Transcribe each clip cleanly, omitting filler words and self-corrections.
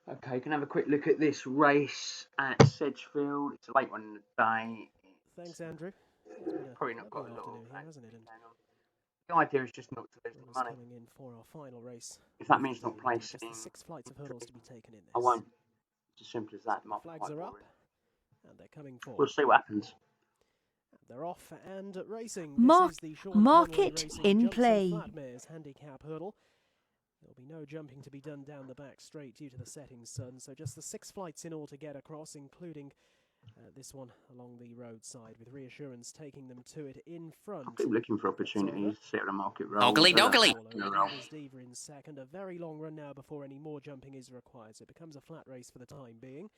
Okay, can have a quick look at this race at Sedgefield. It's a late one in the day. Thanks, Andrew. It's been a Probably not got a lovely lot afternoon of here, hasn't it? And the idea is just not to lose the runners money. coming in for our final race. If that means not Just placing, the 6 flights of hurdles to be taken in this. I won't. It's as simple as that. So the flags are up, and they're coming forward. We'll see what happens. They're off and racing. Market in play. Flatmares handicap hurdle. There'll be no jumping to be done down the back straight due to the setting sun. So just the 6 flights in all to get across, including this one along the roadside, with Reassurance taking them to it in front. I'll keep looking for opportunities to see how the market rolls. Dogly. Diva in second. A very long run now before any more jumping is required. So it becomes a flat race for the time being.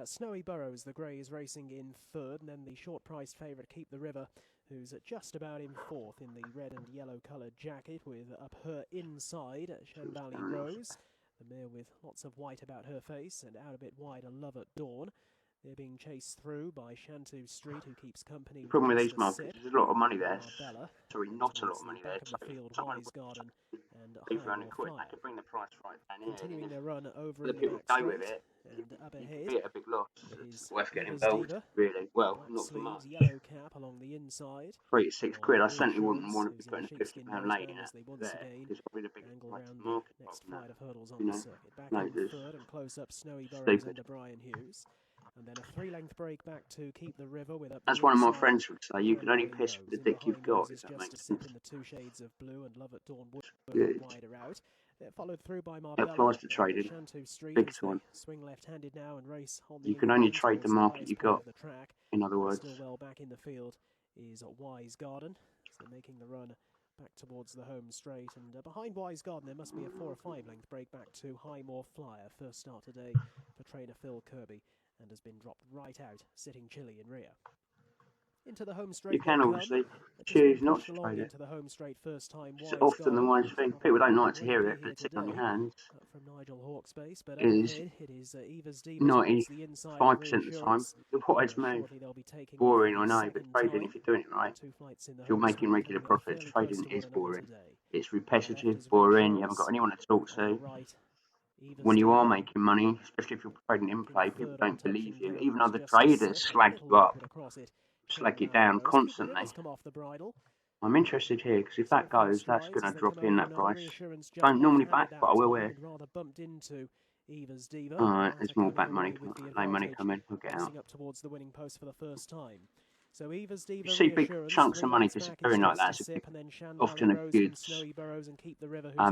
Snowy Burrows, the grey, is racing in third, and then the short-priced favourite, Keep the River, who's just about in fourth in the red and yellow coloured jacket, with up her inside Shambali Rose, the mare with lots of white about her face, and out a bit wide, A Love at Dawn. They're being chased through by Shantu Street, who keeps company. The problem with these markets is there's a lot of money there. Sorry, not a lot of money there. So someone Garden and I could bring the price right down here. Continuing their run over the people go with it. And up ahead, be at a big loss. It's worth getting involved, really. Well, not for much. Yellow cap along the inside. 3 to 6 quid. I certainly wouldn't want to be putting a £50 lane in it there. It's probably the biggest price in the market. Next flight of hurdles on the circuit. Back in third and close up Snowy Burrows under Brian Hughes. And then a 3-length break back to Keep the River with up. As one of my friends would say, you can only piss with the dick you've got, if that makes sense. In the 2 shades of blue and Love at Dawn wider out. They're followed through by Marbella. It applies to trading. Big time. Swing left-handed now and race on the. You can only trade the market you got. In other words. Still well back in the field is Wise Garden. So making the run back towards the home straight, and behind Wise Garden there must be a 4 or 5 length break back to Highmore Flyer. First start today for trainer Phil Kirby, and has been dropped right out, sitting chilly in rear. Into the home straight. You can obviously choose not to trade it. Into the home straight first time. It's often the one thing people don't like to hear it, but it's sitting on your hands. From Nigel Hawkspace, but is it is Eva's Diva 95% of the time the wise move. Boring, I know, but trading, if you're doing it right, if you're making regular profits, trading is boring. It's repetitive, boring. You haven't got anyone to talk to. When you are making money, especially if you're trading Inplay, people don't believe you. Even other traders slag you up, slag you down constantly. I'm interested here because if that goes, that's going to drop in that price. Don't normally back, but I will here. Alright, there's more back money, lane money coming. We'll get out. You see big chunks of money disappearing like that. It's often a good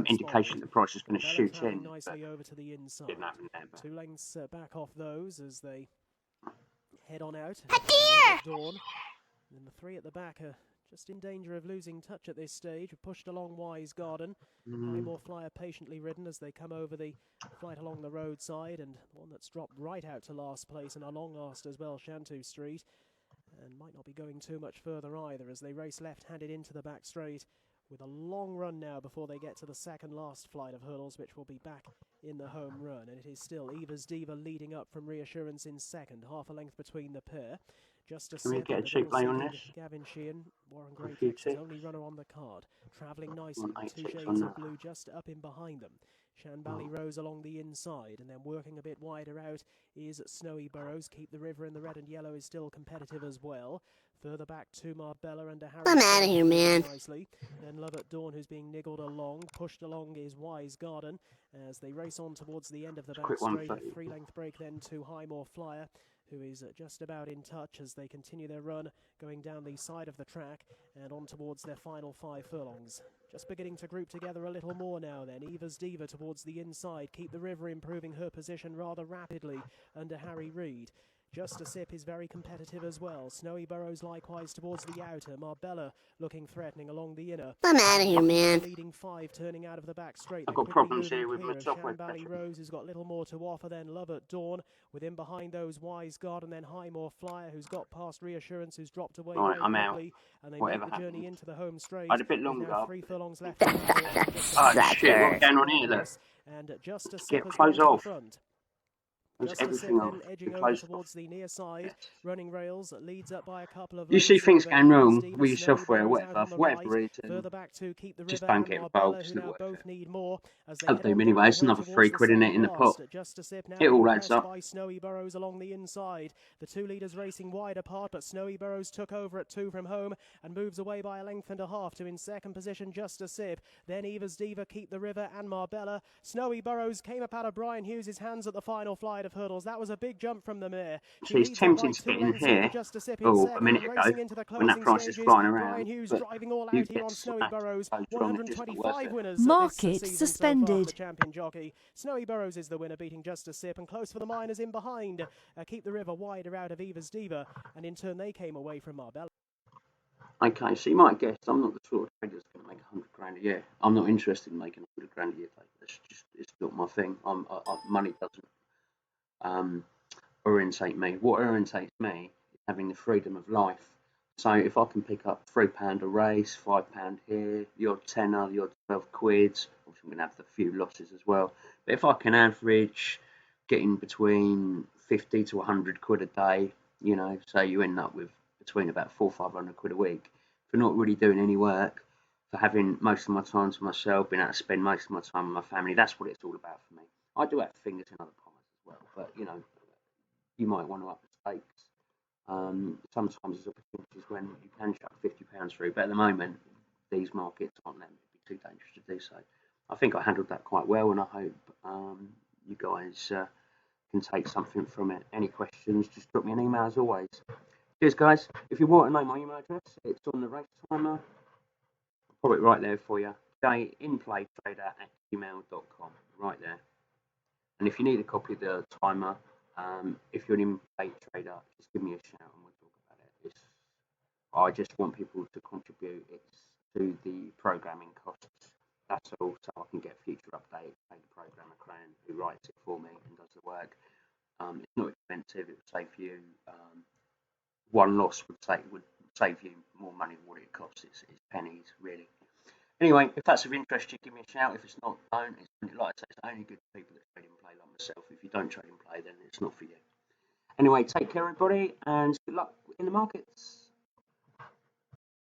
indication the price is going to shoot in. But didn't happen there. 2 lengths back off those as they head on out. Dawn. And the 3 at the back are just in danger of losing touch at this stage. Pushed along Wise Garden. Highmore Flyer patiently ridden as they come over the flight along the roadside, and one that's dropped right out to last place, and a long last as well, Shantu Street. And might not be going too much further either as they race left-handed into the back straight with a long run now before they get to the second last flight of hurdles, which will be back in the home run. And it is still Eva's Diva leading up from Reassurance in second, half a length between the pair. Just a Can we get a cheap lay on this? Gavin Sheehan, Warren Great, the only runner on the card, travelling nicely with 2 shades of blue just up in behind them. Shambali Rose along the inside, and then working a bit wider out is Snowy Burrows. Keep the River in the red and yellow is still competitive as well. Further back to Marbella and Harry. I'm out of here, man. Nicely. Then Love at Dawn, who's being niggled along. Pushed along is Wise Garden as they race on towards the end of the back straight. A 3-length break then to Highmore Flyer, who is just about in touch as they continue their run going down the side of the track and on towards their final 5 furlongs. Just beginning to group together a little more now then. Eva's Diva towards the inside. Keep the River improving her position rather rapidly under Harry Reid. Just a Sip is very competitive as well. Snowy Burrows likewise towards the outer. Marbella looking threatening along the inner. I'm out of here, man. Leading 5 turning out of the back straight. I've got problems here with my software. Shambali Rose has got little more to offer than Love at Dawn. Within behind those Wise Guard and then Highmore Flyer, who's got past Reassurance, who's dropped away very I'm out. quickly. And they Whatever make the journey happens. into the home straight. I had a bit longer. 3 furlongs left. Oh shit, what's going on here? Look. And just a Get close off. front. There's Just a sip everything then off. edging over towards the near side. Running rails leads up by a couple of You lengths. see things going wrong with your Snowy software or Burrows out whatever, on for the whatever right. reason, Further back to Keep the just River don't and get involved. Marbella, It's who not now worth both it. need more as they I'll head do on anyway. down the It's hill another towards the £3 in it second in the pot. last. Just a sip now It all being adds pressed up. by Snowy Burrows along the inside. The two leaders racing wide apart, but Snowy Burrows took over at 2 from home and moves away by a length and a half to in second position. Just a sip. Then Eva's Diva, Keep the River and Marbella. Snowy Burrows came up out of Brian Hughes' hands at the final flight of hurdles. That was a big jump from the mare. She So it's leads up by tempting to 2 get in lengths over here. Just a Sip in Oh, a second minute and ago, racing into the when that closing price is stages. flying Brian around, Hughes but driving all you out here get on Snowy smacked Burrows. later on. It's just not worth 125 it. winners Market this season so far for suspended. the champion jockey. Snowy Burrows is the winner, beating Just a Sip, and close for the miners in behind. Keep the River wider out of Eva's Diva, and in turn they came away from Marbella. Okay, so you might guess I'm not the sort of trader that's going to make 100 grand a year. I'm not interested in making 100 grand a year. It's not my thing. Money doesn't orientate me. What orientates me is having the freedom of life. So if I can pick up £3 a race, £5 here, the odd tenner, the odd 12 quids, obviously I'm going to have the few losses as well. But if I can average getting between 50 to 100 quid a day, you know, so you end up with between about 400 or 500 quid a week for not really doing any work, for having most of my time to myself, being able to spend most of my time with my family. That's what it's all about for me. I do have fingers in other pies as well, but you know, you might want to up the stakes. Sometimes there's opportunities when you can chuck £50 through, but at the moment, these markets aren't letting it be too dangerous to do so. I think I handled that quite well, and I hope you guys can take something from it. Any questions, just drop me an email as always. Cheers, guys. If you want to know my email address, it's on the Racetimer. I'll put it right there for you. jayinplaytrader@gmail.com, right there. And if you need a copy of the timer, if you're an Inplay trader, just give me a shout and we'll talk about it. I just want people to contribute to the programming costs. That's all, so I can get future updates. Pay the programmer Cran, who writes it for me and does the work. It's not expensive. It would save you one loss would save you more money than what it costs. It's pennies really. Anyway, if that's of interest, you give me a shout. If it's not, don't. Like I say, it's only good for people that trade and play like myself. If you don't trade and play, then it's not for you. Anyway, take care, everybody, and good luck in the markets.